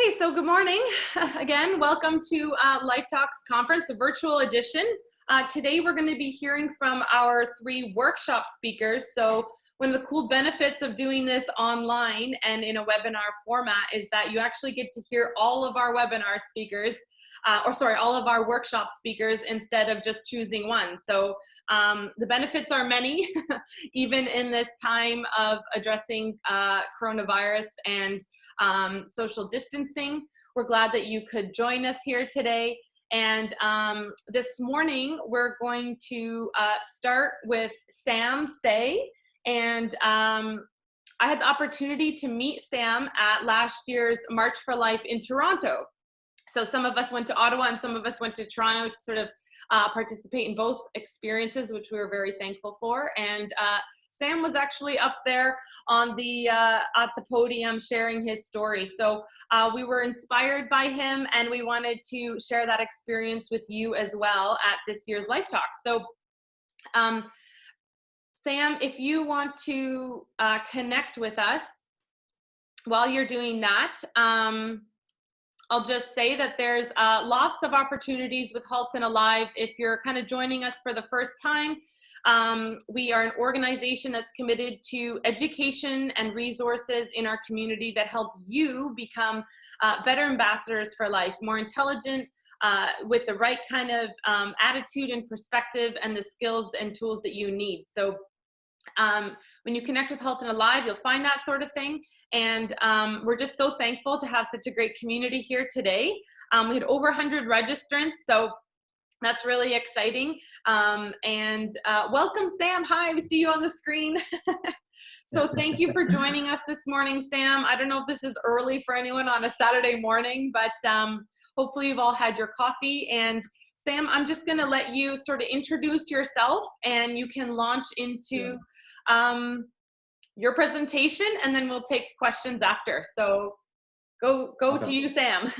Okay, so good morning. Again, welcome to Life Talks Conference, the virtual edition. Today we're going to be hearing from our three workshop speakers. So one of the cool benefits of doing this online and in a webinar format is that you actually get to hear all of our webinar speakers, all of our workshop speakers instead of just choosing one. So the benefits are many, even in this time of addressing coronavirus and social distancing. We're glad that you could join us here today. And this morning, we're going to start with Sam Say. And I had the opportunity to meet Sam at last year's March for Life in Toronto. So some of us went to Ottawa and some of us went to Toronto to sort of participate in both experiences, which we were very thankful for. And Sam was actually up there on the at the podium sharing his story. So we were inspired by him, and we wanted to share that experience with you as well at this year's Life Talk. So Sam, if you want to connect with us while you're doing that, I'll just say that there's lots of opportunities with Halton Alive. If you're kind of joining us for the first time, we are an organization that's committed to education and resources in our community that help you become better ambassadors for life, more intelligent, with the right kind of attitude and perspective and the skills and tools that you need. So when you connect with Halton Alive, you'll find that sort of thing. And we're just so thankful to have such a great community here today. We had over 100 registrants, so that's really exciting. Welcome, Sam. Hi, we see you on the screen. So thank you for joining us this morning, Sam. I don't know if this is early for anyone on a Saturday morning, but hopefully you've all had your coffee. And Sam, I'm just going to let you sort of introduce yourself, and you can launch into your presentation, and then we'll take questions after. So go okay. To you, Sam.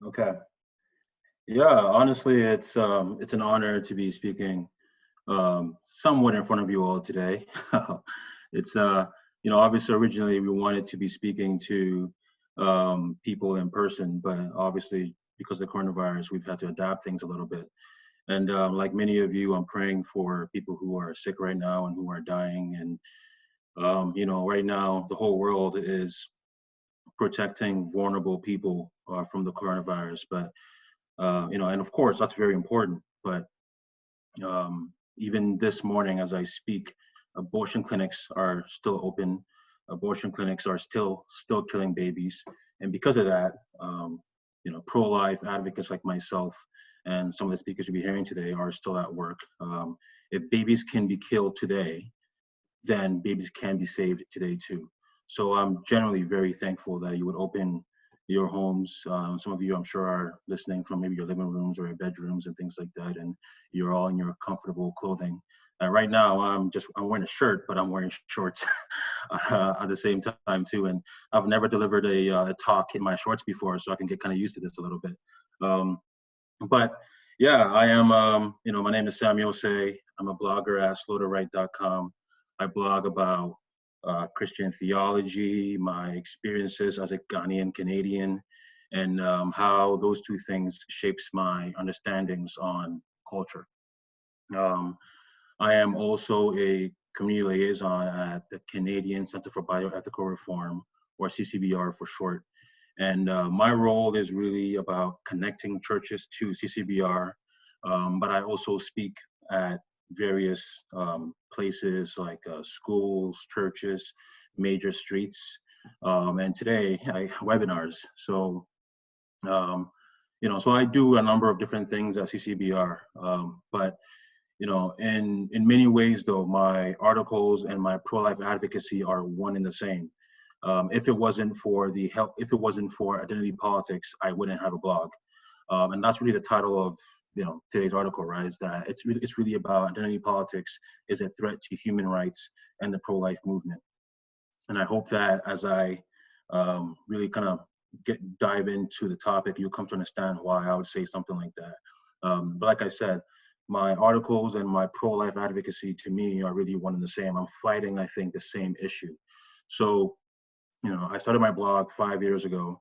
Okay. Yeah, honestly, it's an honor to be speaking somewhat in front of you all today. It's obviously originally we wanted to be speaking to people in person, but obviously because of the coronavirus, we've had to adapt things a little bit. And like many of you, I'm praying for people who are sick right now and who are dying. And right now the whole world is protecting vulnerable people from the coronavirus, but and of course that's very important, but even this morning as I speak, abortion clinics are still open. Abortion clinics are still killing babies, and because of that, pro-life advocates like myself and some of the speakers you'll be hearing today are still at work. If babies can be killed today, then babies can be saved today too. So I'm generally very thankful that you would open your homes. Some of you, I'm sure, are listening from maybe your living rooms or your bedrooms and things like that, and you're all in your comfortable clothing. Right now, I'm wearing a shirt, but I'm wearing shorts at the same time too. And I've never delivered a talk in my shorts before, so I can get kind of used to this a little bit. But yeah, I am. My name is Samuel Say. I'm a blogger at slowtowrite.com. I blog about Christian theology, my experiences as a Ghanaian Canadian, and how those two things shapes my understandings on culture. I am also a community liaison at the Canadian Centre for Bioethical Reform, or CCBR for short. And my role is really about connecting churches to CCBR, but I also speak at various places like schools, churches, major streets, and today webinars. So, so I do a number of different things at CCBR, but in many ways though, my articles and my pro-life advocacy are one and the same. If it wasn't for identity politics, I wouldn't have a blog. And that's really the title of today's article, right? Is that it's really about identity politics is a threat to human rights and the pro-life movement. And I hope that as I really kind of dive into the topic, you'll come to understand why I would say something like that. But like I said, my articles and my pro-life advocacy to me are really one and the same. I'm fighting, I think, the same issue. So, I started my blog 5 years ago,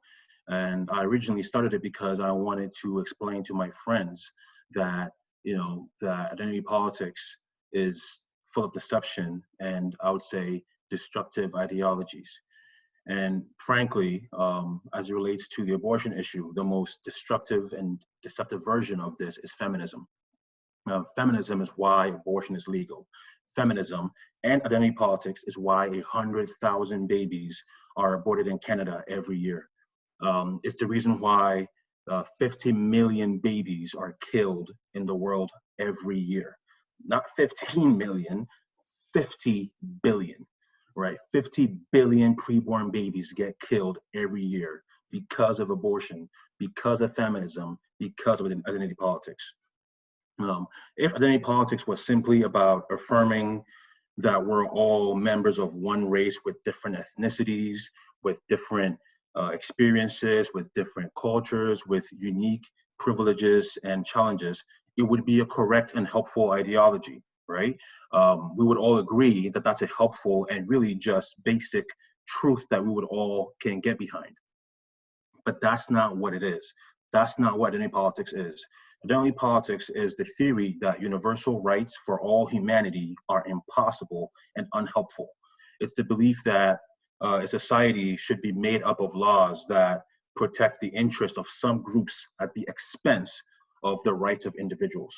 And I originally started it because I wanted to explain to my friends that, that identity politics is full of deception and, I would say, destructive ideologies. And frankly, as it relates to the abortion issue, the most destructive and deceptive version of this is feminism. Feminism is why abortion is legal. Feminism and identity politics is why 100,000 babies are aborted in Canada every year. It's the reason why 50 million babies are killed in the world every year. Not 15 million, 50 billion, right? 50 billion preborn babies get killed every year because of abortion, because of feminism, because of identity politics. If identity politics was simply about affirming that we're all members of one race with different ethnicities, with different experiences, with different cultures, with unique privileges and challenges, it would be a correct and helpful ideology, right? We would all agree that that's a helpful and really just basic truth that we would all can get behind. But that's not what it is. That's not what identity politics is. Identity politics is the theory that universal rights for all humanity are impossible and unhelpful. It's the belief that a society should be made up of laws that protect the interest of some groups at the expense of the rights of individuals.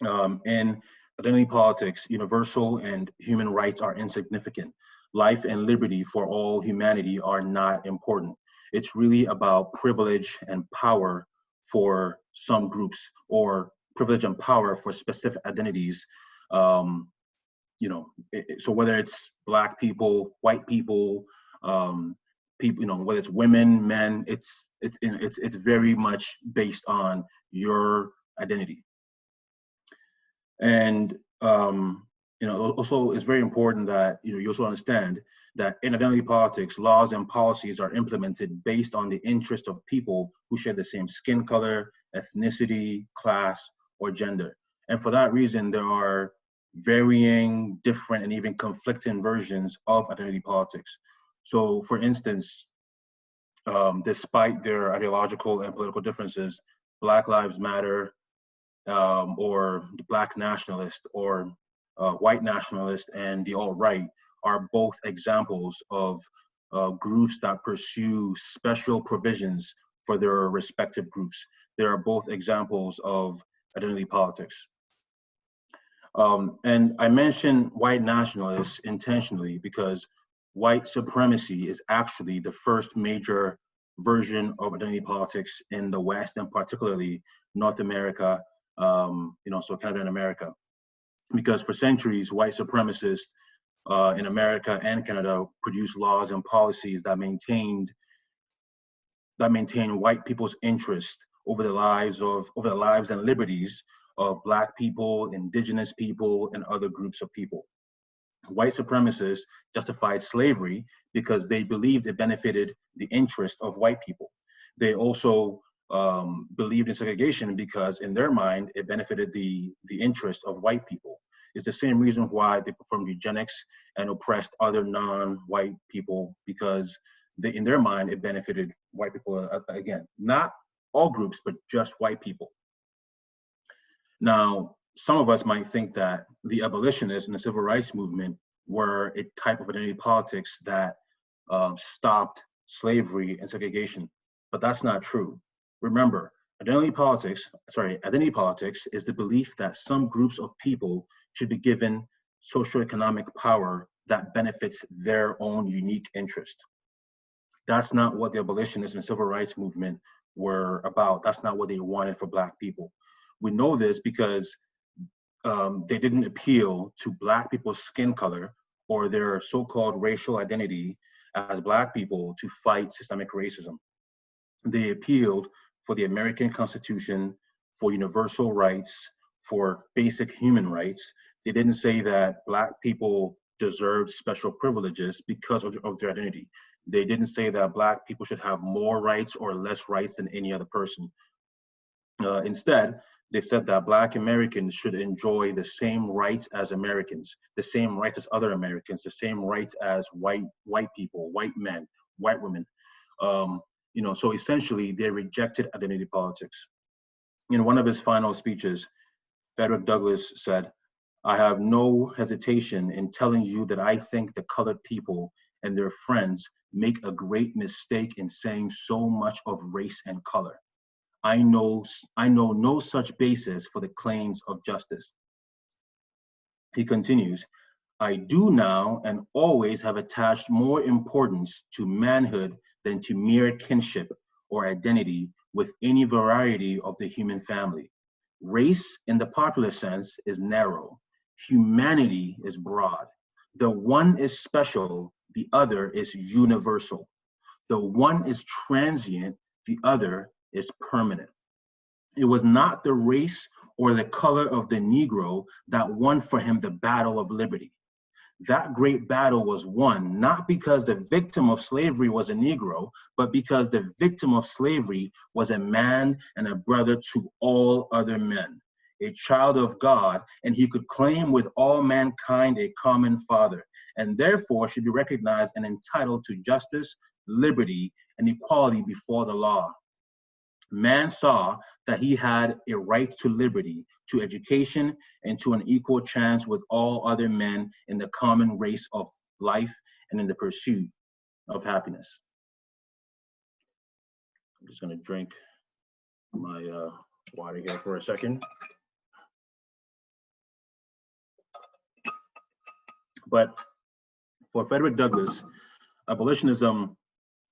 In identity politics, universal and human rights are insignificant. Life and liberty for all humanity are not important. It's really about privilege and power for some groups, or privilege and power for specific identities. So whether it's Black people, white people, people, whether it's women, men, it's very much based on your identity. And also it's very important that you also understand that in identity politics, laws and policies are implemented based on the interest of people who share the same skin color, ethnicity, class, or gender. And for that reason, there are varying, different, and even conflicting versions of identity politics. So for instance, despite their ideological and political differences, Black Lives Matter, or the Black nationalist, or white nationalist, and the alt-right are both examples of groups that pursue special provisions for their respective groups. They are both examples of identity politics. And I mention white nationalists intentionally because white supremacy is actually the first major version of identity politics in the West, and particularly North America, so Canada and America. Because for centuries, white supremacists in America and Canada produced laws and policies that maintain white people's interest over the lives and liberties of Black people, Indigenous people, and other groups of people. White supremacists justified slavery because they believed it benefited the interest of white people. They also believed in segregation because in their mind, it benefited the interest of white people. It's the same reason why they performed eugenics and oppressed other non-white people, because in their mind, it benefited white people. Again, not all groups, but just white people. Now, some of us might think that the abolitionists and the civil rights movement were a type of identity politics that stopped slavery and segregation, but that's not true. Remember, identity politics is the belief that some groups of people should be given socioeconomic power that benefits their own unique interest. That's not what the abolitionists and civil rights movement were about. That's not what they wanted for Black people. We know this because they didn't appeal to Black people's skin color or their so-called racial identity as Black people to fight systemic racism. They appealed for the American Constitution, for universal rights, for basic human rights. They didn't say that Black people deserved special privileges because of their identity. They didn't say that Black people should have more rights or less rights than any other person. Instead, they said that Black Americans should enjoy the same rights as Americans, the same rights as other Americans, the same rights as white people, white men, white women. So essentially they rejected identity politics. In one of his final speeches, Frederick Douglass said, "I have no hesitation in telling you that I think the colored people and their friends make a great mistake in saying so much of race and color. I know no such basis for the claims of justice." He continues, "I do now and always have attached more importance to manhood than to mere kinship or identity with any variety of the human family. Race, in the popular sense, is narrow. Humanity is broad. The one is special, the other is universal. The one is transient, the other is permanent. It was not the race or the color of the Negro that won for him the battle of liberty. That great battle was won not because the victim of slavery was a Negro, but because the victim of slavery was a man and a brother to all other men, a child of God, and he could claim with all mankind a common father, and therefore should be recognized and entitled to justice, liberty, and equality before the law. Man saw that he had a right to liberty, to education, and to an equal chance with all other men in the common race of life and in the pursuit of happiness." I'm just going to drink my water here for a second. But for Frederick Douglass, abolitionism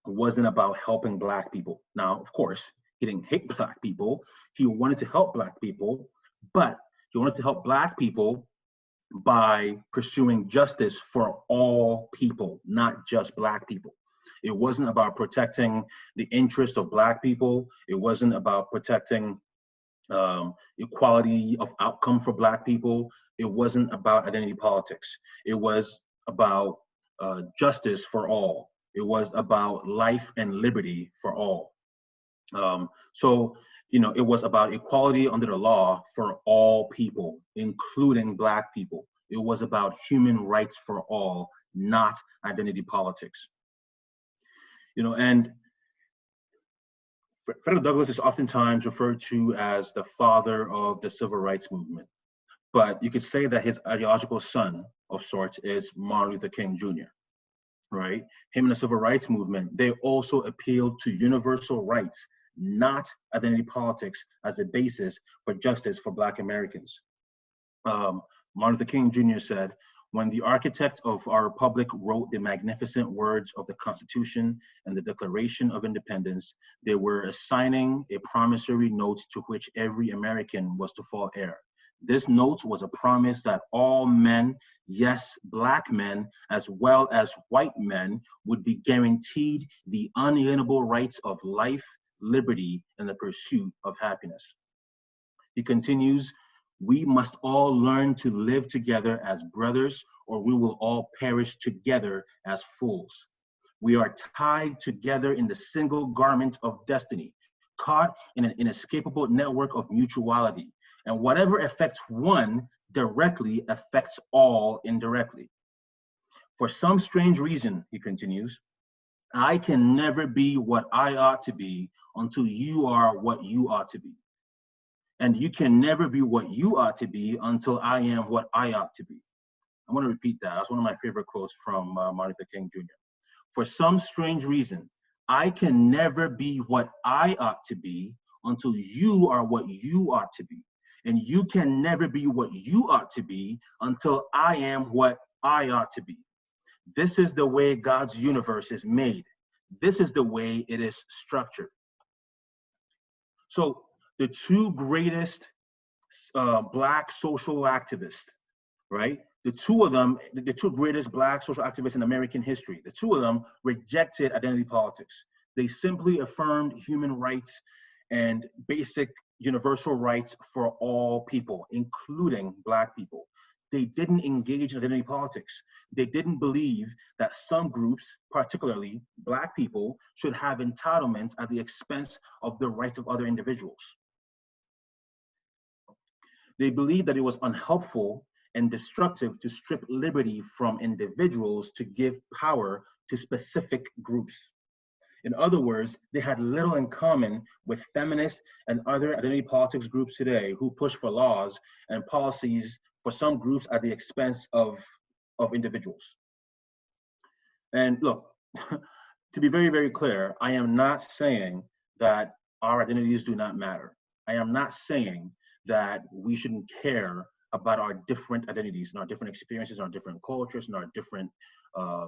wasn't about helping Black people. Now, of course, he didn't hate Black people. He wanted to help Black people, but he wanted to help Black people by pursuing justice for all people, not just Black people. It wasn't about protecting the interests of Black people. It wasn't about protecting equality of outcome for Black people. It wasn't about identity politics. It was about justice for all. It was about life and liberty for all. It was about equality under the law for all people, including Black people. It was about human rights for all, not identity politics. And Frederick Douglass is oftentimes referred to as the father of the civil rights movement. But you could say that his ideological son of sorts is Martin Luther King Jr., right? Him and the civil rights movement, they also appealed to universal rights, not identity politics as a basis for justice for Black Americans. Martin Luther King Jr. said, "When the architect of our republic wrote the magnificent words of the Constitution and the Declaration of Independence, they were assigning a promissory note to which every American was to fall heir. This note was a promise that all men, yes, Black men, as well as white men, would be guaranteed the unalienable rights of life, liberty, and the pursuit of happiness." He continues, "We must all learn to live together as brothers, or we will all perish together as fools. We are tied together in the single garment of destiny, caught in an inescapable network of mutuality, and whatever affects one directly affects all indirectly. For some strange reason," he continues, "I can never be what I ought to be until you are what you ought to be. And you can never be what you ought to be until I am what I ought to be." I'm going to repeat that. That's one of my favorite quotes from Martin Luther King Jr. "For some strange reason, I can never be what I ought to be until you are what you ought to be. And you can never be what you ought to be until I am what I ought to be. This is the way God's universe is made. This is the way it is structured." So the two greatest Black social activists, right? The two greatest Black social activists in American history, the two of them rejected identity politics. They simply affirmed human rights and basic universal rights for all people, including Black people. They didn't engage in identity politics. They didn't believe that some groups, particularly Black people, should have entitlements at the expense of the rights of other individuals. They believed that it was unhelpful and destructive to strip liberty from individuals to give power to specific groups. In other words, they had little in common with feminists and other identity politics groups today who push for laws and policies for some groups at the expense of individuals. And look, to be very, very clear, I am not saying that our identities do not matter. I am not saying that we shouldn't care about our different identities and our different experiences, and our different cultures, and our different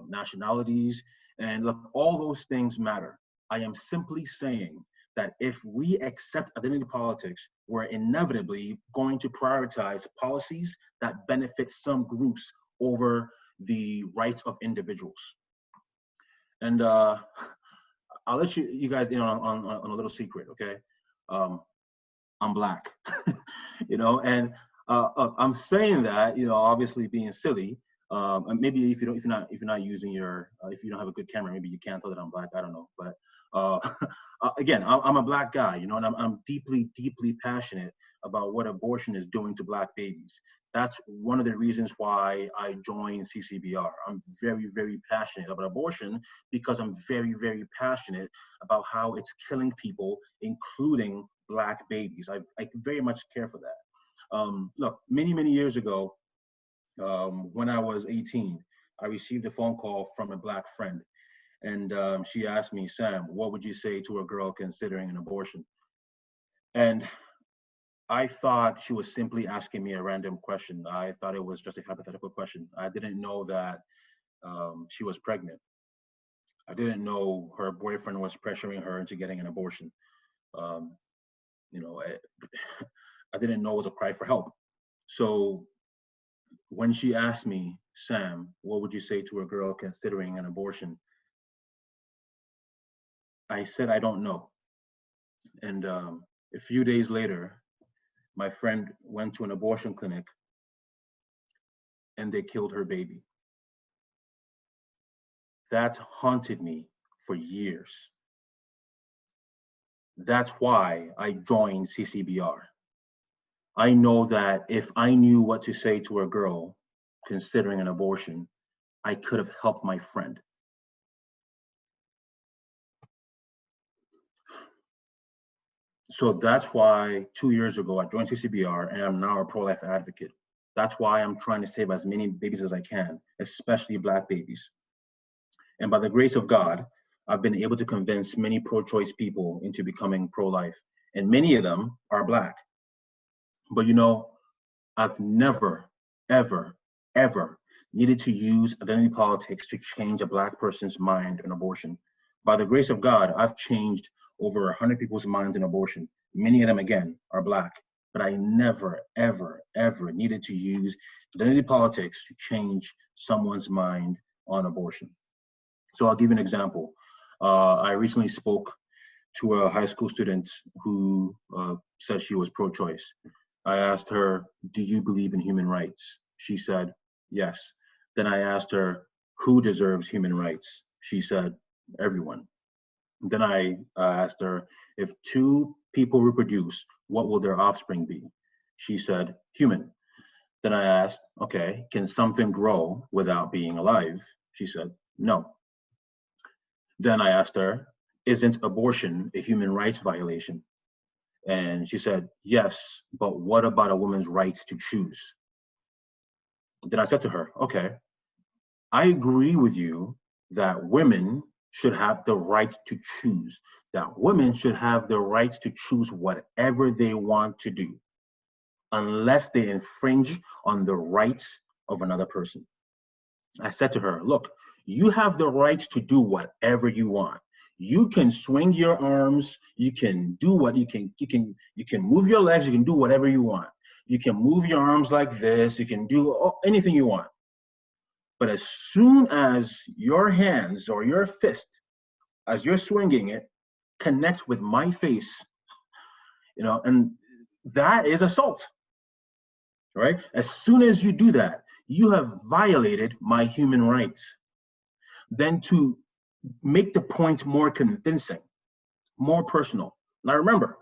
nationalities. And look, all those things matter. I am simply saying that if we accept identity politics, we're inevitably going to prioritize policies that benefit some groups over the rights of individuals. And I'll let you guys in on a little secret, okay? I'm Black, and I'm saying that, obviously being silly. And maybe if you're not using if you don't have a good camera, maybe you can't tell that I'm Black. I don't know, but again, I'm a Black guy, and I'm deeply, deeply passionate about what abortion is doing to Black babies. That's one of the reasons why I joined CCBR. I'm very, very passionate about abortion because I'm very, very passionate about how it's killing people, including Black babies. I very much care for that. Look, many, many years ago, when I was 18, I received a phone call from a Black friend. And she asked me, Sam, what would you say to a girl considering an abortion? And I thought she was simply asking me a random question. I thought it was just a hypothetical question. I didn't know that she was pregnant. I didn't know her boyfriend was pressuring her into getting an abortion. I didn't know it was a cry for help. So when she asked me, Sam, what would you say to a girl considering an abortion? I said, I don't know. And a few days later, my friend went to an abortion clinic and they killed her baby. That haunted me for years. That's why I joined CCBR. I know that if I knew what to say to a girl considering an abortion, I could have helped my friend. So that's why 2 years ago, I joined CCBR and I'm now a pro-life advocate. That's why I'm trying to save as many babies as I can, especially Black babies. And by the grace of God, I've been able to convince many pro-choice people into becoming pro-life. And many of them are Black. But I've never, ever, ever needed to use identity politics to change a Black person's mind on abortion. By the grace of God, I've changed over 100 people's minds on abortion. Many of them, again, are Black. But I never, ever, ever needed to use identity politics to change someone's mind on abortion. So I'll give you an example. I recently spoke to a high school student who said she was pro-choice. I asked her, do you believe in human rights? She said, yes. Then I asked her, who deserves human rights? She said, everyone. Then I asked her, if two people reproduce, what will their offspring be? She said, human. Then I asked, okay, can something grow without being alive? She said, no. Then I asked her, isn't abortion a human rights violation? And she said, yes, but what about a woman's rights to choose? Then I said to her, okay, I agree with you that women should have the right to choose, that women should have the right to choose whatever they want to do, unless they infringe on the rights of another person. I said to her, look, you have the right to do whatever you want. You can swing your arms, you can do what you can move your legs, you can do whatever you want. You can move your arms like this, you can do anything you want. But as soon as your hands or your fist, as you're swinging it, connect with my face, and that is assault, right? As soon as you do that, you have violated my human rights. Then to make the point more convincing, more personal. Now remember,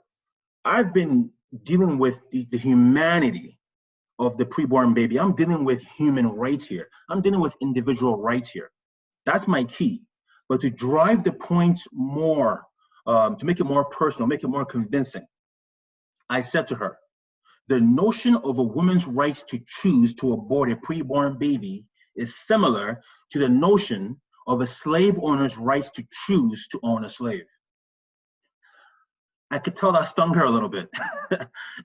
I've been dealing with the humanity of the preborn baby. I'm dealing with human rights here. I'm dealing with individual rights here. That's my key. But to drive the point more, to make it more personal, make it more convincing, I said to her, the notion of a woman's right to choose to abort a preborn baby is similar to the notion of a slave owner's rights to choose to own a slave. I could tell that stung her a little bit.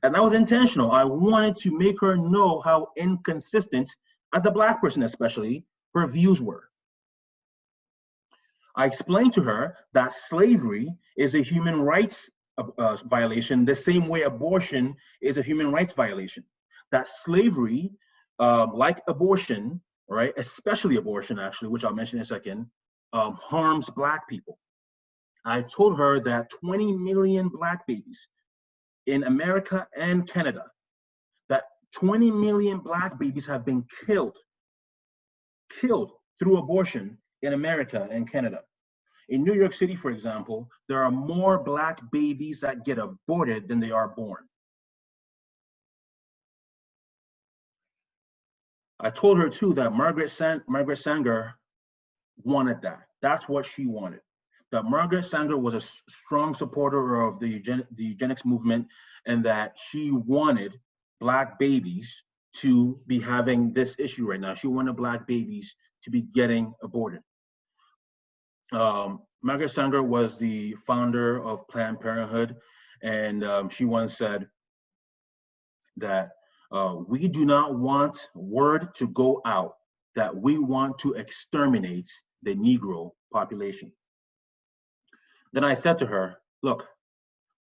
And that was intentional. I wanted to make her know how inconsistent, as a Black person especially, her views were. I explained to her that slavery is a human rights violation the same way abortion is a human rights violation. That slavery, like abortion, right, especially abortion actually, which I'll mention in a second, harms Black people. I told her that 20 million Black babies in America and Canada, that 20 million Black babies have been killed through abortion in America and Canada. In New York City, for example, there are more Black babies that get aborted than they are born. I told her too that Margaret Sanger wanted that. That's what she wanted. That Margaret Sanger was a strong supporter of the eugenics movement, and that she wanted Black babies to be having this issue right now. She wanted Black babies to be getting aborted. Margaret Sanger was the founder of Planned Parenthood, and she once said that we do not want word to go out that we want to exterminate the Negro population. Then I said to her, look,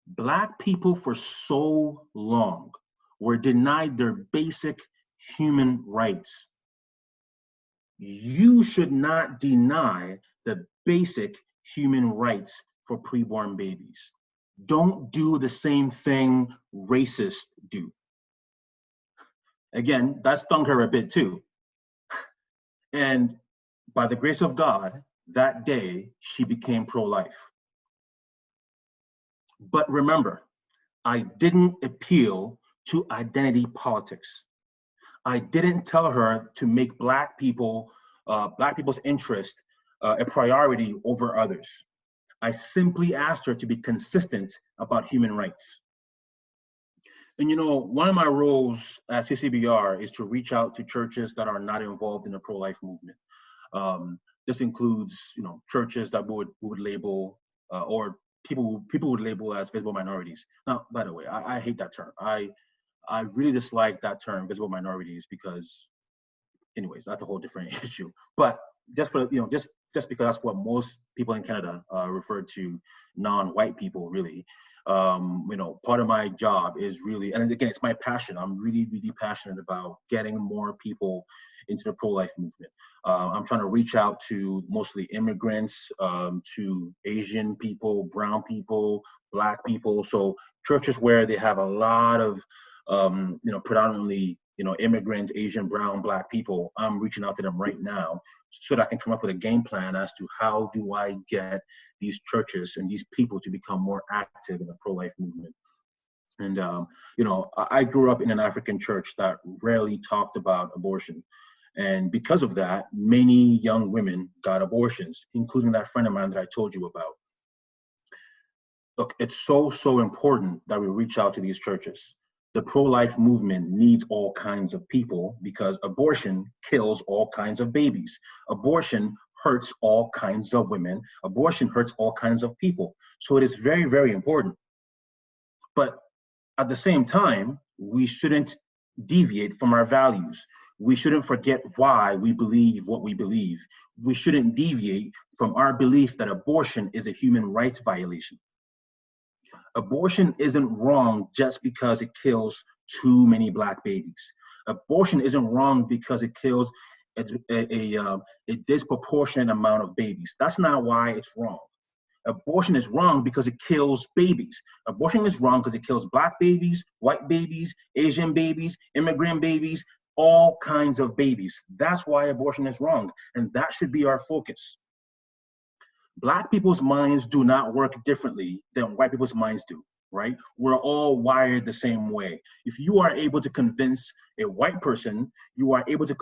Black people for so long were denied their basic human rights. You should not deny the basic human rights for preborn babies. Don't do the same thing racists do. Again, that stung her a bit too. And by the grace of God, that day she became pro-life. But remember, I didn't appeal to identity politics. I didn't tell her to make Black people's interest a priority over others. I simply asked her to be consistent about human rights. And you know, one of my roles at CCBR is to reach out to churches that are not involved in the pro-life movement. This includes, you know, churches that we would label or people would label as visible minorities. Now, by the way, I hate that term. I really dislike that term, visible minorities, because, anyways, that's a whole different issue. But just for, you know, just because that's what most people in Canada refer to non-white people, really. You know, part of my job is really, and again, it's my passion. I'm really, really passionate about getting more people into the pro-life movement. I'm trying to reach out to mostly immigrants, to Asian people, brown people, Black people. So churches where they have a lot of, you know, predominantly, you know, immigrants, Asian, brown, Black people, I'm reaching out to them right now so that I can come up with a game plan as to how do I get these churches and these people to become more active in the pro-life movement. And, you know, I grew up in an African church that rarely talked about abortion. And because of that, many young women got abortions, including that friend of mine that I told you about. Look, it's so important that we reach out to these churches. The pro-life movement needs all kinds of people because abortion kills all kinds of babies. Abortion hurts all kinds of women. Abortion hurts all kinds of people. So it is very, very important. But at the same time, we shouldn't deviate from our values. We shouldn't forget why we believe what we believe. We shouldn't deviate from our belief that abortion is a human rights violation. Abortion isn't wrong just because it kills too many Black babies. Abortion isn't wrong because it kills a disproportionate amount of babies. That's not why it's wrong. Abortion is wrong because it kills babies. Abortion is wrong because it kills Black babies, white babies, Asian babies, immigrant babies, all kinds of babies. That's why abortion is wrong, and that should be our focus. Black people's minds do not work differently than white people's minds do. right? We're all wired the same way. If you are able to convince a white person, you are able to,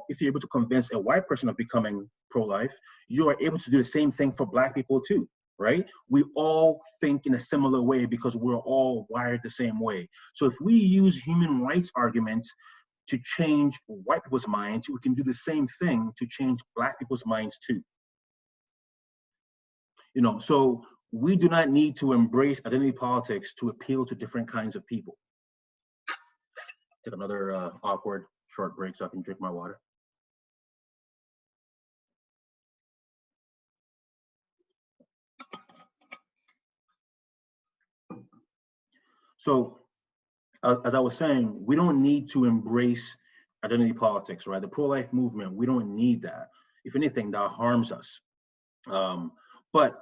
if you're able to convince a white person of becoming pro-life, you are able to do the same thing for Black people too, right? We all think in a similar way because we're all wired the same way. So if we use human rights arguments to change white people's minds, we can do the same thing to change Black people's minds too. You know, so we do not need to embrace identity politics to appeal to different kinds of people. Take another awkward short break so I can drink my water. So as I was saying, we don't need to embrace identity politics, right? The pro-life movement, we don't need that. If anything, that harms us. But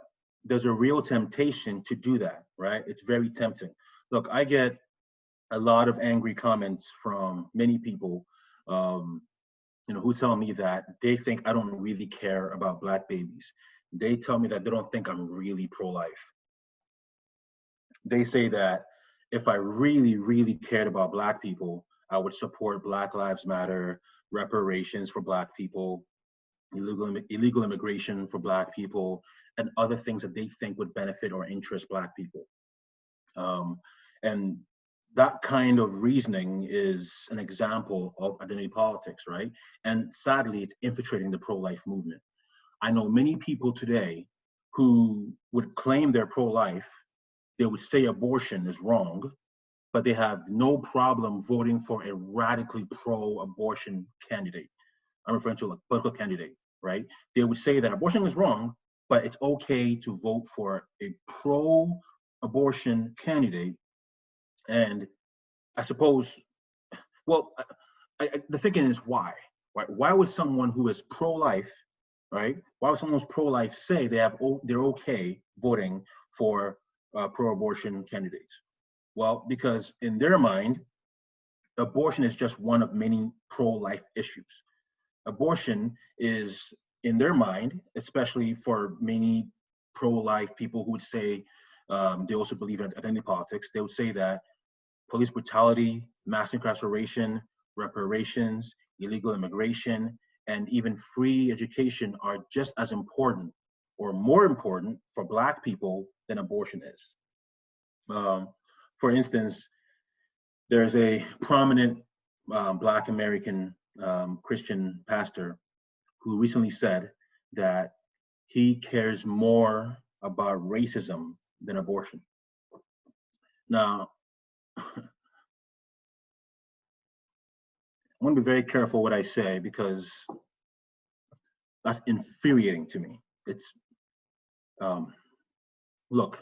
there's a real temptation to do that, right? It's very tempting. Look, I get a lot of angry comments from many people, you know, who tell me that they think I don't really care about Black babies. They tell me that they don't think I'm really pro-life. They say that if I really, really cared about Black people, I would support Black Lives Matter, reparations for Black people, illegal immigration for Black people, and other things that they think would benefit or interest Black people. And that kind of reasoning is an example of identity politics, right? And sadly, it's infiltrating the pro-life movement. I know many people today who would claim they're pro-life, they would say abortion is wrong, but they have no problem voting for a radically pro-abortion candidate. I'm referring to a political candidate, right? They would say that abortion is wrong, but it's okay to vote for a pro-abortion candidate. And I suppose, well, the thinking is why, right? Why would someone who is pro-life, right? Why would someone who's pro-life say they're okay voting for pro-abortion candidates? Well, because in their mind, abortion is just one of many pro-life issues. Abortion is, in their mind, especially for many pro-life people who would say they also believe in identity politics, they would say that police brutality, mass incarceration, reparations, illegal immigration, and even free education are just as important or more important for Black people than abortion is. For instance, there's a prominent Black American Christian pastor who recently said that he cares more about racism than abortion. Now, I'm going to be very careful what I say because that's infuriating to me. It's, look,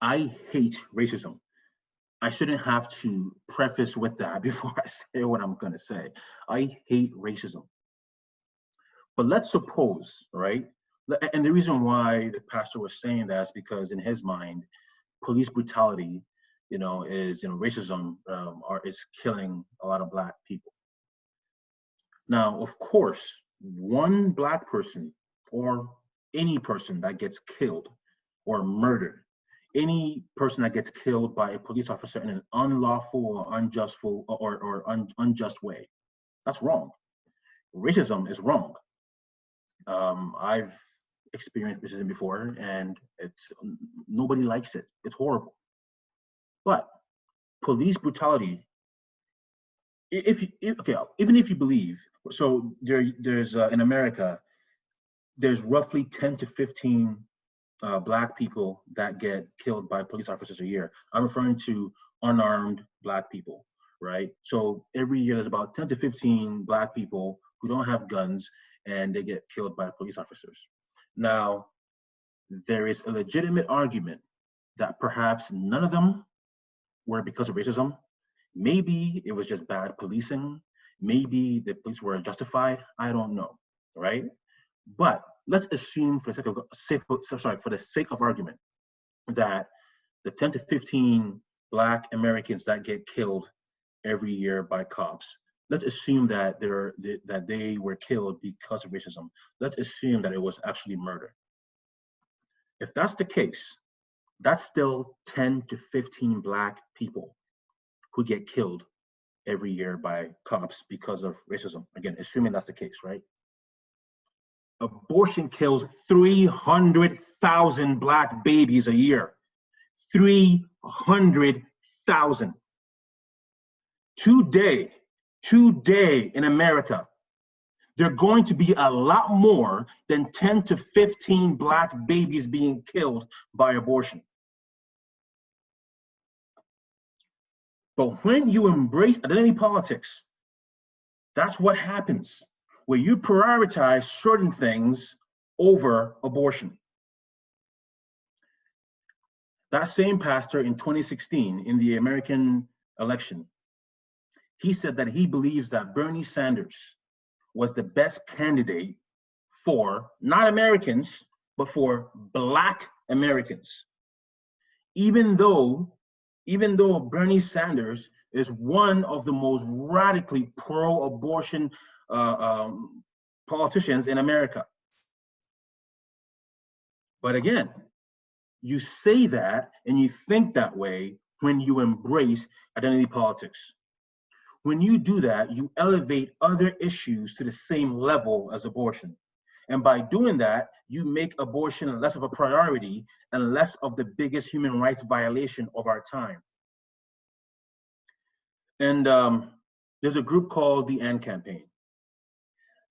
I hate racism. I shouldn't have to preface with that before I say what I'm going to say. I hate racism. But let's suppose, right? And the reason why the pastor was saying that is because in his mind, police brutality, you know, is, you know, racism is killing a lot of Black people. Now, of course, one Black person or any person that gets killed or murdered, any person that gets killed by a police officer in an unlawful or unjust way, that's wrong. Racism is wrong. I've experienced racism before, and nobody likes it. It's horrible. But police brutality, even if you believe, so there's in America, there's roughly 10 to 15 Black people that get killed by police officers a year. I'm referring to unarmed Black people, right? So every year there's about 10 to 15 Black people who don't have guns and they get killed by police officers. Now, there is a legitimate argument that perhaps none of them were because of racism. Maybe it was just bad policing. Maybe the police were justified. I don't know, right? But let's assume, for the sake of argument, that the 10 to 15 Black Americans that get killed every year by cops, let's assume that they were killed because of racism. Let's assume that it was actually murder. If that's the case, that's still 10 to 15 Black people who get killed every year by cops because of racism. Again, assuming that's the case, right? Abortion kills 300,000 Black babies a year. 300,000. Today in America, there are going to be a lot more than 10 to 15 Black babies being killed by abortion. But when you embrace identity politics, that's what happens, where you prioritize certain things over abortion. That same pastor in 2016, in the American election, he said that he believes that Bernie Sanders was the best candidate for not Americans, but for Black Americans. Even though Bernie Sanders is one of the most radically pro-abortion politicians in America. But again, you say that and you think that way when you embrace identity politics. When you do that, you elevate other issues to the same level as abortion. And by doing that, you make abortion less of a priority and less of the biggest human rights violation of our time. And there's a group called the AND Campaign.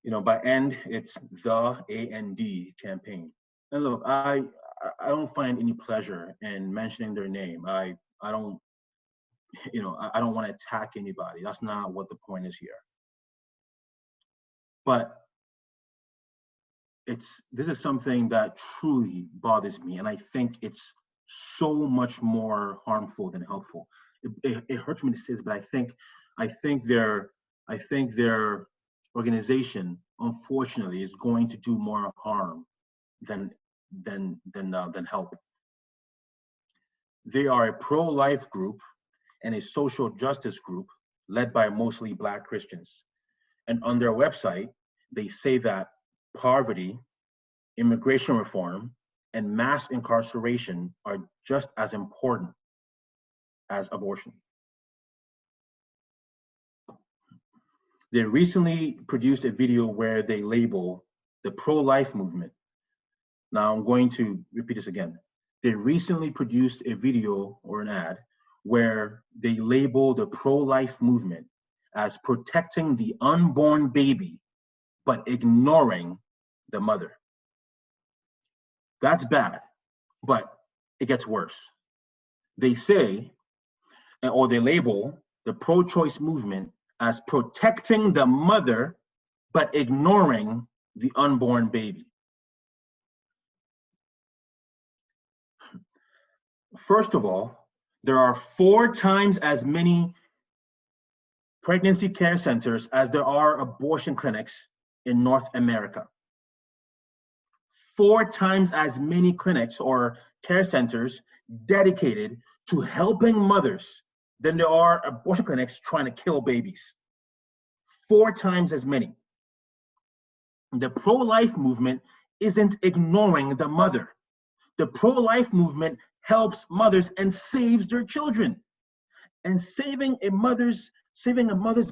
You know, by AND, it's the AND campaign. And look, I don't find any pleasure in mentioning their name. I don't want to attack anybody. That's not what the point is here. But this is something that truly bothers me, and I think it's so much more harmful than helpful. It hurts me to say this, but I think their organization, unfortunately, is going to do more harm than help. They are a pro-life group and a social justice group led by mostly Black Christians. And on their website, they say that poverty, immigration reform, and mass incarceration are just as important as abortion. They recently produced a video where they label the pro-life movement. Now I'm going to repeat this again. They recently produced a video or an ad where they label the pro-life movement as protecting the unborn baby, but ignoring the mother. That's bad, but it gets worse. They say, or they label the pro-choice movement as protecting the mother, but ignoring the unborn baby. First of all, there are 4 times as many pregnancy care centers as there are abortion clinics in North America. 4 times as many clinics or care centers dedicated to helping mothers than there are abortion clinics trying to kill babies. 4 times as many. The pro-life movement isn't ignoring the mother. The pro-life movement helps mothers and saves their children. And saving a mother's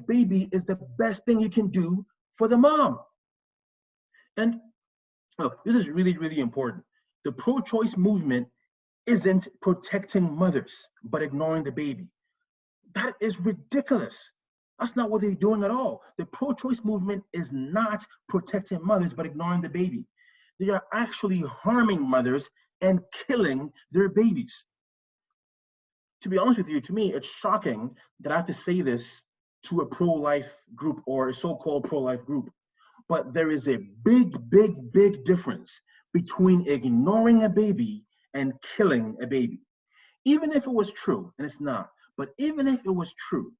baby is the best thing you can do for the mom. And look, this is really, really important. The pro-choice movement isn't protecting mothers, but ignoring the baby. That is ridiculous. That's not what they're doing at all. The pro-choice movement is not protecting mothers, but ignoring the baby. They are actually harming mothers and killing their babies. To be honest with you, to me, it's shocking that I have to say this to a pro-life group or a so-called pro-life group. But there is a big, big, big difference between ignoring a baby and killing a baby. Even if it was true, and it's not, but even if it was true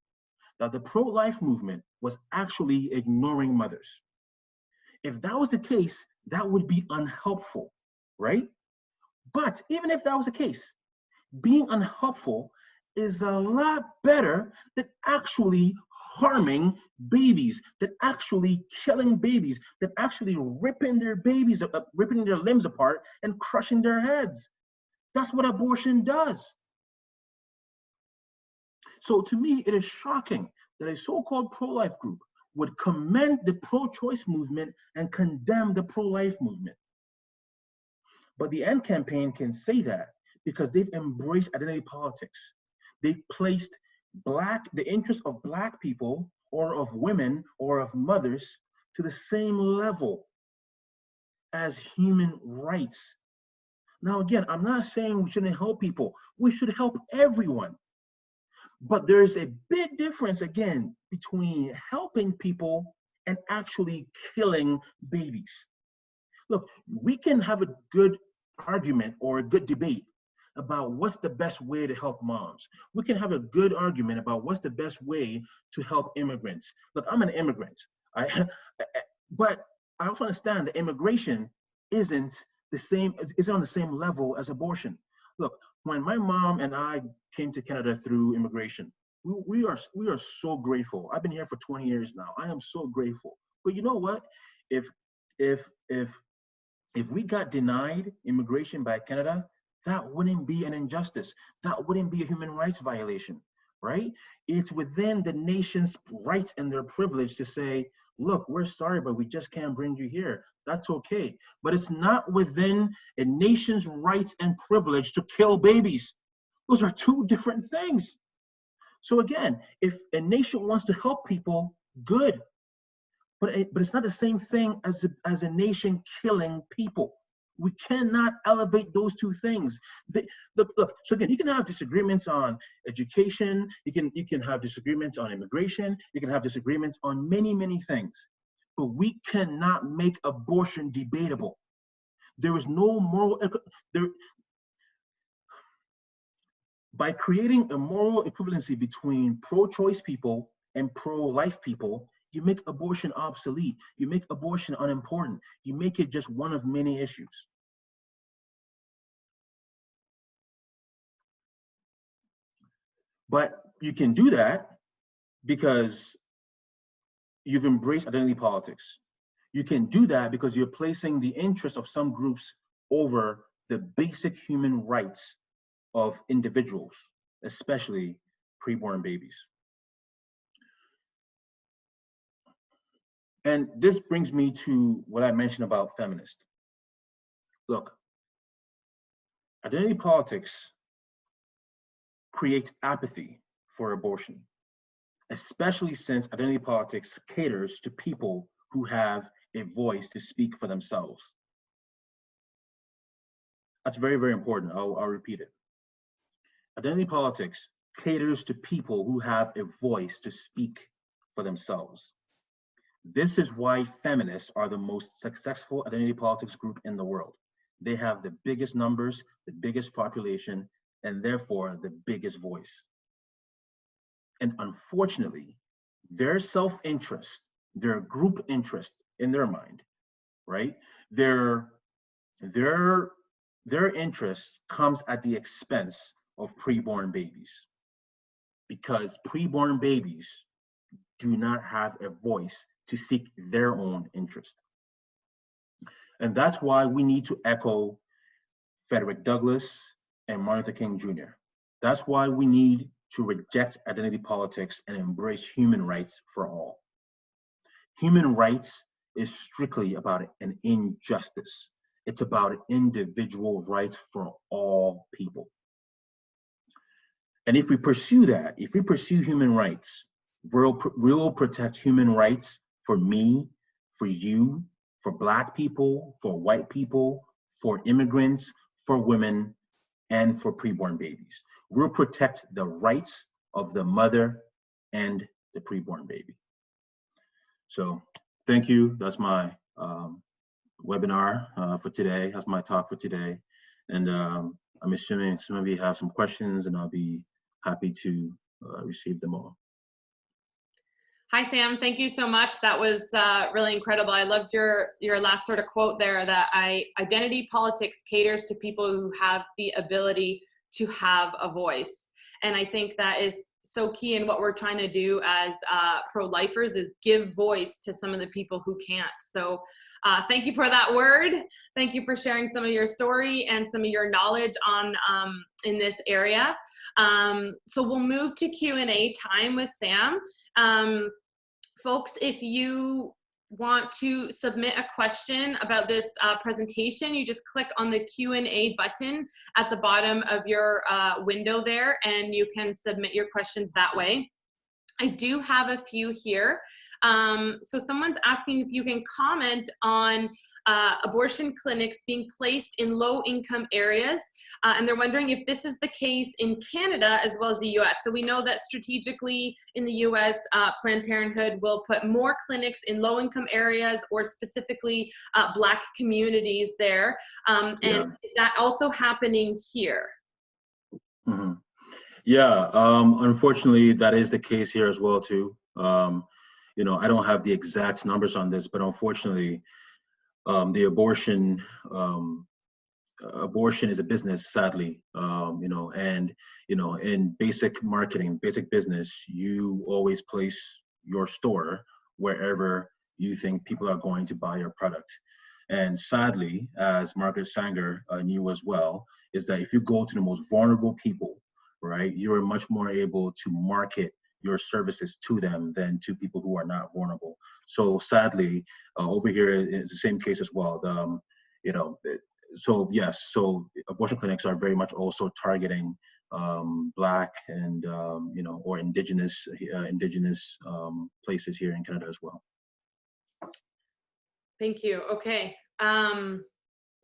that the pro-life movement was actually ignoring mothers, if that was the case, that would be unhelpful, right? But even if that was the case, being unhelpful is a lot better than actually harming babies, than actually killing babies, than actually ripping their babies, ripping their limbs apart and crushing their heads. That's what abortion does. So to me, it is shocking that a so-called pro-life group would commend the pro-choice movement and condemn the pro-life movement. But the AND campaign can say that because they've embraced identity politics. They've placed the interests of Black people or of women or of mothers to the same level as human rights. Now, again, I'm not saying we shouldn't help people. We should help everyone. But there's a big difference, again, between helping people and actually killing babies. Look, we can have a good argument or a good debate about what's the best way to help moms. We can have a good argument about what's the best way to help immigrants. Look, I'm an immigrant, but I also understand that immigration isn't on the same level as abortion. Look, when my mom and I came to Canada through immigration, we are so grateful. I've been here for 20 years now. I am so grateful. But you know what? If we got denied immigration by Canada, that wouldn't be an injustice. That wouldn't be a human rights violation, right? It's within the nation's rights and their privilege to say, look, we're sorry, but we just can't bring you here. That's okay. But it's not within a nation's rights and privilege to kill babies. Those are two different things. So again, if a nation wants to help people, good. But it's not the same thing as a nation killing people. We cannot elevate those two things. Look. So again, you can have disagreements on education. You can have disagreements on immigration. You can have disagreements on many, many things. But we cannot make abortion debatable. There is no moral. By creating a moral equivalency between pro-choice people and pro-life people, you make abortion obsolete. You make abortion unimportant. You make it just one of many issues. But you can do that because you've embraced identity politics. You can do that because you're placing the interests of some groups over the basic human rights of individuals, especially preborn babies. And this brings me to what I mentioned about feminists. Look, identity politics creates apathy for abortion, especially since identity politics caters to people who have a voice to speak for themselves. That's very, very important. I'll repeat it. Identity politics caters to people who have a voice to speak for themselves. This is why feminists are the most successful identity politics group in the world. They have the biggest numbers, the biggest population, and therefore the biggest voice. And unfortunately, their self-interest, their group interest in their mind, right? Their interest comes at the expense of preborn babies, because preborn babies do not have a voice to seek their own interest. And that's why we need to echo Frederick Douglass and Martin Luther King Jr. That's why we need to reject identity politics and embrace human rights for all. Human rights is strictly about an injustice. It's about individual rights for all people. And if we pursue that, if we pursue human rights, we'll protect human rights for me, for you, for Black people, for white people, for immigrants, for women, and for preborn babies. We'll protect the rights of the mother and the preborn baby. So thank you. That's my webinar for today. That's my talk for today. And I'm assuming some of you have some questions, and I'll be happy to receive them all. Hi, Sam. Thank you so much. That was really incredible. I loved your last sort of quote there, that identity politics caters to people who have the ability to have a voice. And I think that is so key in what we're trying to do as pro-lifers, is give voice to some of the people who can't. So Thank you for that word. Thank you for sharing some of your story and some of your knowledge on in this area. So we'll move to Q&A time with Sam. Folks, if you want to submit a question about this presentation, you just click on the Q&A button at the bottom of your window there, and you can submit your questions that way. I do have a few here. So someone's asking if you can comment on abortion clinics being placed in low-income areas, and they're wondering if this is the case in Canada as well as the US. So we know that strategically in the US, Planned Parenthood will put more clinics in low-income areas or specifically Black communities there. And is that also happening here? Mm-hmm. Yeah, unfortunately, that is the case here as well too. You know, I don't have the exact numbers on this, but unfortunately, the abortion is a business, sadly. You know, and you know, in basic marketing, basic business, you always place your store wherever you think people are going to buy your product. And sadly, as Margaret Sanger knew as well, is that if you go to the most vulnerable people, right, you're much more able to market your services to them than to people who are not vulnerable. So sadly, over here is the same case as well. You know, so yes, so abortion clinics are very much also targeting Black and you know, or indigenous places here in Canada as well. Thank you. Okay.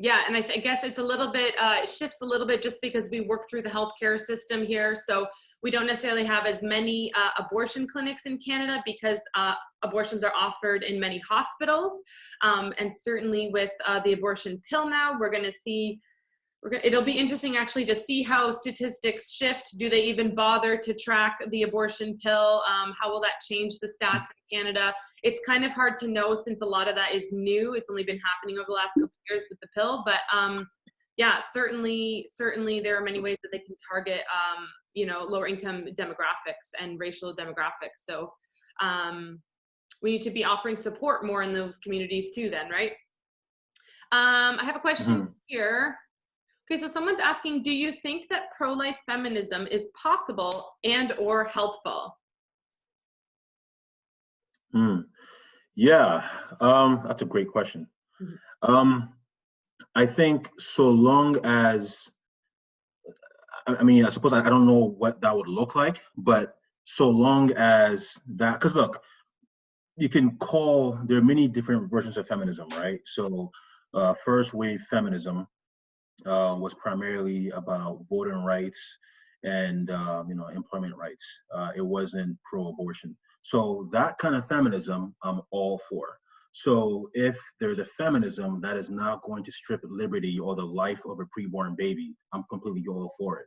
Yeah, and I guess it's a little bit, it shifts a little bit just because we work through the healthcare system here. So we don't necessarily have as many abortion clinics in Canada because abortions are offered in many hospitals. And certainly with the abortion pill now, we're going to see, it'll be interesting actually to see how statistics shift. Do they even bother to track the abortion pill? How will that change the stats in Canada? It's kind of hard to know since a lot of that is new. It's only been happening over the last couple of years with the pill, but yeah, certainly there are many ways that they can target, you know, lower income demographics and racial demographics. So we need to be offering support more in those communities too then, right? I have a question here. Okay, so someone's asking, do you think that pro-life feminism is possible and or helpful? Yeah, that's a great question. I think so long as, I mean, I suppose I don't know what that would look like, but so long as that, because look, you can call, there are many different versions of feminism, right? So first wave feminism was primarily about voting rights and you know, employment rights. It wasn't pro-abortion. So that kind of feminism, I'm all for. So if there's a feminism that is not going to strip liberty or the life of a preborn baby, I'm completely all for it.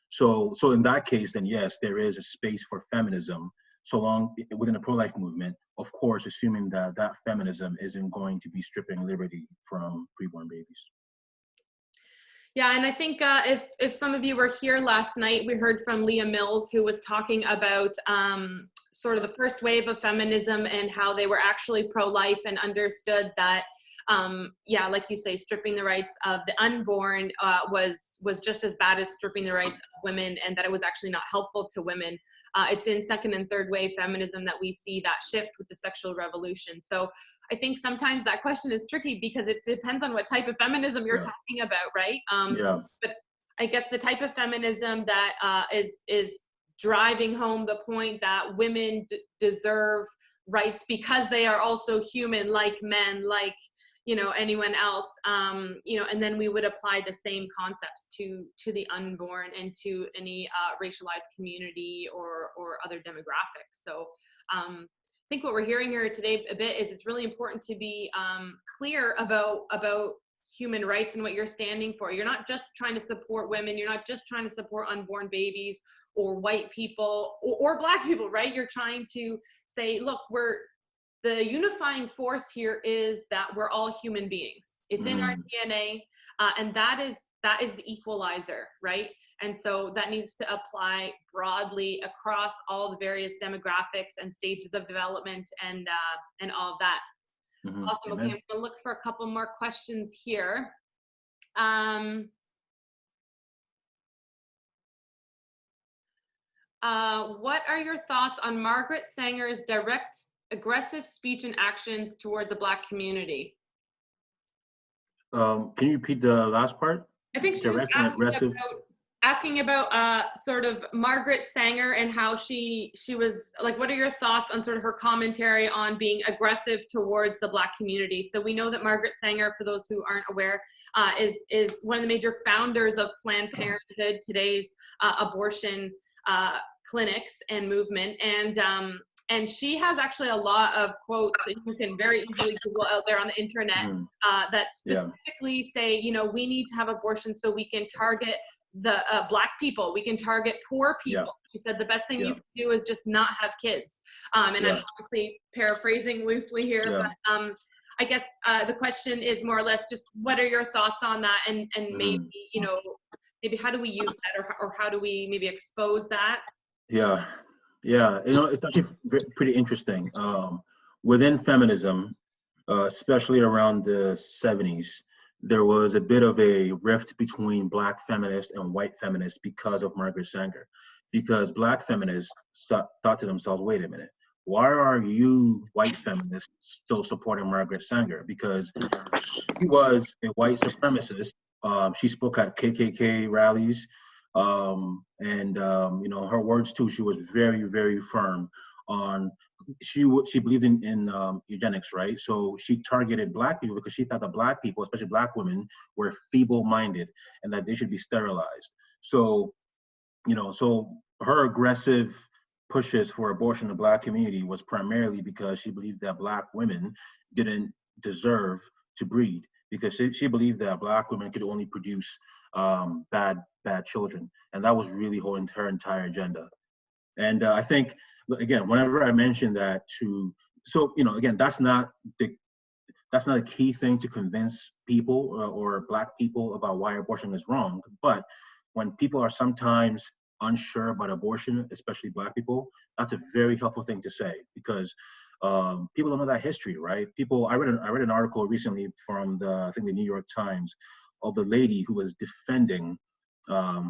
So in that case, then yes, there is a space for feminism, so long within the pro-life movement, of course, assuming that that feminism isn't going to be stripping liberty from preborn babies. Yeah, and I think if some of you were here last night, we heard from Leah Mills, who was talking about sort of the first wave of feminism and how they were actually pro-life and understood that, yeah, like you say, stripping the rights of the unborn was just as bad as stripping the rights of women, and that it was actually not helpful to women. It's in second and third wave feminism that we see that shift with the sexual revolution. So I think sometimes that question is tricky because it depends on what type of feminism you're talking about, right? But I guess the type of feminism that is driving home the point that women deserve rights because they are also human, like men, like, you know, anyone else, you know, and then we would apply the same concepts to the unborn and to any racialized community or other demographics. So I think what we're hearing here today a bit is it's really important to be clear about human rights and what you're standing for. You're not just trying to support women. You're not just trying to support unborn babies or white people or Black people, right? You're trying to say, look, the unifying force here is that we're all human beings. It's in our DNA, and that is the equalizer, right? And so that needs to apply broadly across all the various demographics and stages of development and all of that. Awesome. Okay, Amen. I'm gonna look for a couple more questions here. What are your thoughts on Margaret Sanger's direct, aggressive speech and actions toward the Black community? Can you repeat the last part? I think she's just Direct and aggressive. asking about sort of Margaret Sanger and how she was like, what are your thoughts on sort of her commentary on being aggressive towards the Black community? So we know that Margaret Sanger, for those who aren't aware, is one of the major founders of Planned Parenthood, today's abortion clinics and movement, and she has actually a lot of quotes that you can very easily Google out there on the internet that Yeah. specifically say, you know, we need to have abortion so we can target the Black people, we can target poor people. Yeah. She said the best thing you Yeah. can do is just not have kids. And Yeah. I'm obviously paraphrasing loosely here, Yeah. but I guess the question is more or less just what are your thoughts on that, and maybe, you know, maybe how do we use that, or how do we maybe expose that? Yeah, yeah. You know, it's actually pretty interesting. Within feminism, especially around the 70s, there was a bit of a rift between Black feminists and white feminists because of Margaret Sanger. Because Black feminists thought to themselves, wait a minute, why are you white feminists still supporting Margaret Sanger? Because she was a white supremacist. She spoke at KKK rallies. You know, her words too, she was very, very firm on, she believed in eugenics, right? So she targeted Black people because she thought that Black people, especially Black women, were feeble-minded and that they should be sterilized. So, you know, so her aggressive pushes for abortion in the Black community was primarily because she believed that Black women didn't deserve to breed, because she believed that Black women could only produce bad children, and that was really her entire agenda. And I think, again, whenever I mention that to, so, you know, again, that's not a key thing to convince people or Black people about why abortion is wrong. But when people are sometimes unsure about abortion, especially Black people, that's a very helpful thing to say, because people don't know that history, right? I read an article recently from I think the New York Times, of the lady who was defending a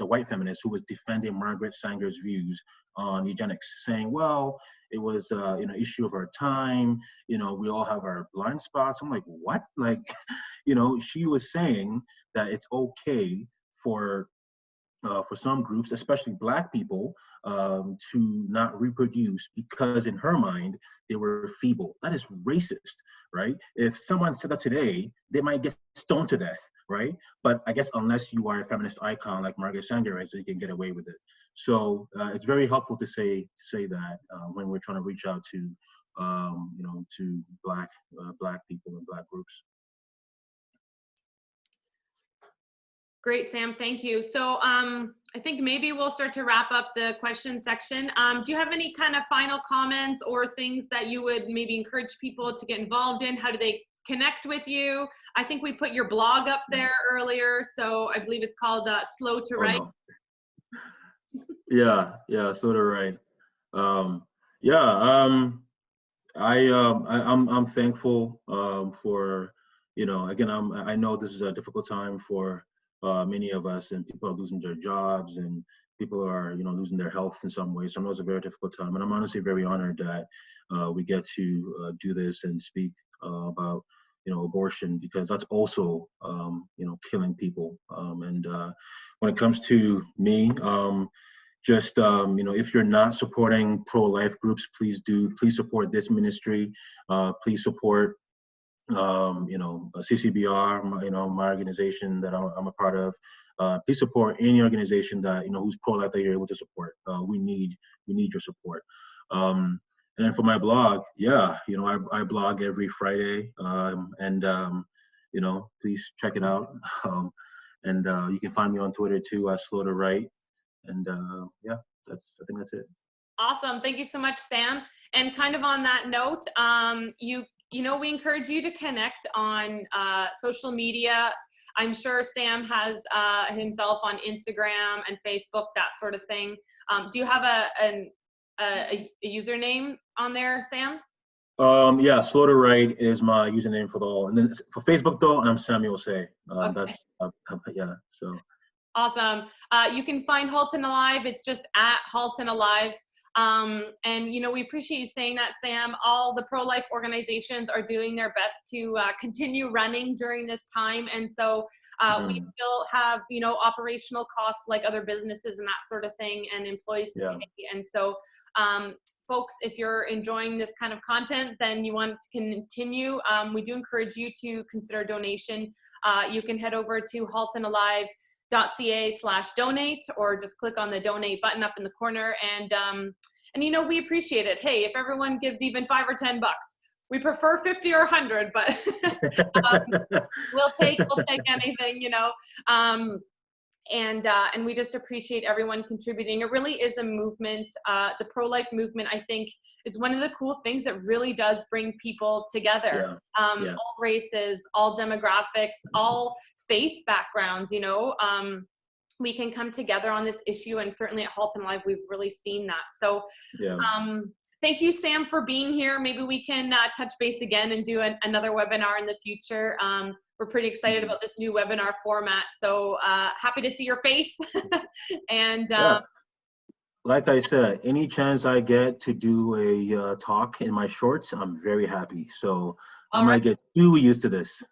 white feminist who was defending Margaret Sanger's views on eugenics, saying, well, it was you know, issue of our time, you know, we all have our blind spots. I'm like, what? Like, you know, she was saying that it's okay for some groups, especially Black people, to not reproduce because in her mind, they were feeble. That is racist, right? If someone said that today, they might get stoned to death, right? But I guess unless you are a feminist icon like Margaret Sanger is, so you can get away with it. So it's very helpful to say that when we're trying to reach out to, you know, to Black people and Black groups. Great, Sam, thank you. So I think maybe we'll start to wrap up the question section. Do you have any kind of final comments or things that you would maybe encourage people to get involved in? How do they connect with you? I think we put your blog up there earlier, so I believe it's called Slow to Write. No. Yeah, Slow to Write. I'm thankful for, you know, again, I know this is a difficult time for many of us, and people are losing their jobs, and people are, you know, losing their health in some ways. So I know it's a very difficult time, and I'm honestly very honored that we get to do this and speak about, you know, abortion, because that's also, you know, killing people. When it comes to me, just, you know, if you're not supporting pro-life groups, please support this ministry. Please support, you know, CCBR, you know, my organization that I'm a part of. Please support any organization that, you know, who's pro-life that you're able to support. We need your support. And then for my blog, yeah, you know, I blog every Friday, you know, please check it out. You can find me on Twitter too, Slow to Write. And yeah, I think that's it. Awesome. Thank you so much, Sam. And kind of on that note, you know, we encourage you to connect on social media. I'm sure Sam has himself on Instagram and Facebook, that sort of thing. Do you have a username on there, Sam? Yeah, Slaughter Right is my username for the all. And then for Facebook though, I'm Samuel Say. Okay. That's yeah. So Awesome. You can find Halton Alive. It's just at Halton Alive. And, you know, we appreciate you saying that, Sam. All the pro-life organizations are doing their best to continue running during this time. And so we mhm, still have, you know, operational costs like other businesses and that sort of thing, and employees to yeah, pay. And so, folks, if you're enjoying this kind of content, then you want to continue. We do encourage you to consider a donation. You can head over to haltonalive.ca/donate, or just click on the donate button up in the corner, and you know, we appreciate it. Hey, if everyone gives even $5 or $10, we prefer 50 or 100, but um, we'll take anything, you know. And we just appreciate everyone contributing. It really is a movement. The pro-life movement, I think, is one of the cool things that really does bring people together. yeah, yeah, All races, all demographics, all faith backgrounds, you know. We can come together on this issue, and certainly at Halton Live, we've really seen that. So yeah. thank you, Sam, for being here. Maybe we can touch base again and do another webinar in the future. We're pretty excited Mhm. about this new webinar format. So happy to see your face. And Yeah. Like I said, any chance I get to do a talk in my shorts, I'm very happy. So I all right, might get too used to this.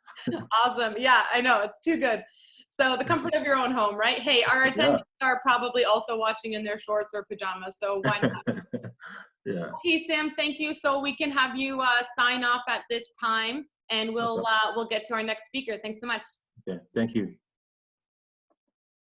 awesome. Yeah, I know, it's too good. So the comfort of your own home, right? Hey, our Yeah. attendees are probably also watching in their shorts or pajamas, so why not? Yeah. Okay, Sam, thank you. So we can have you sign off at this time, and Okay. we'll get to our next speaker. Thanks so much. Okay. Thank you.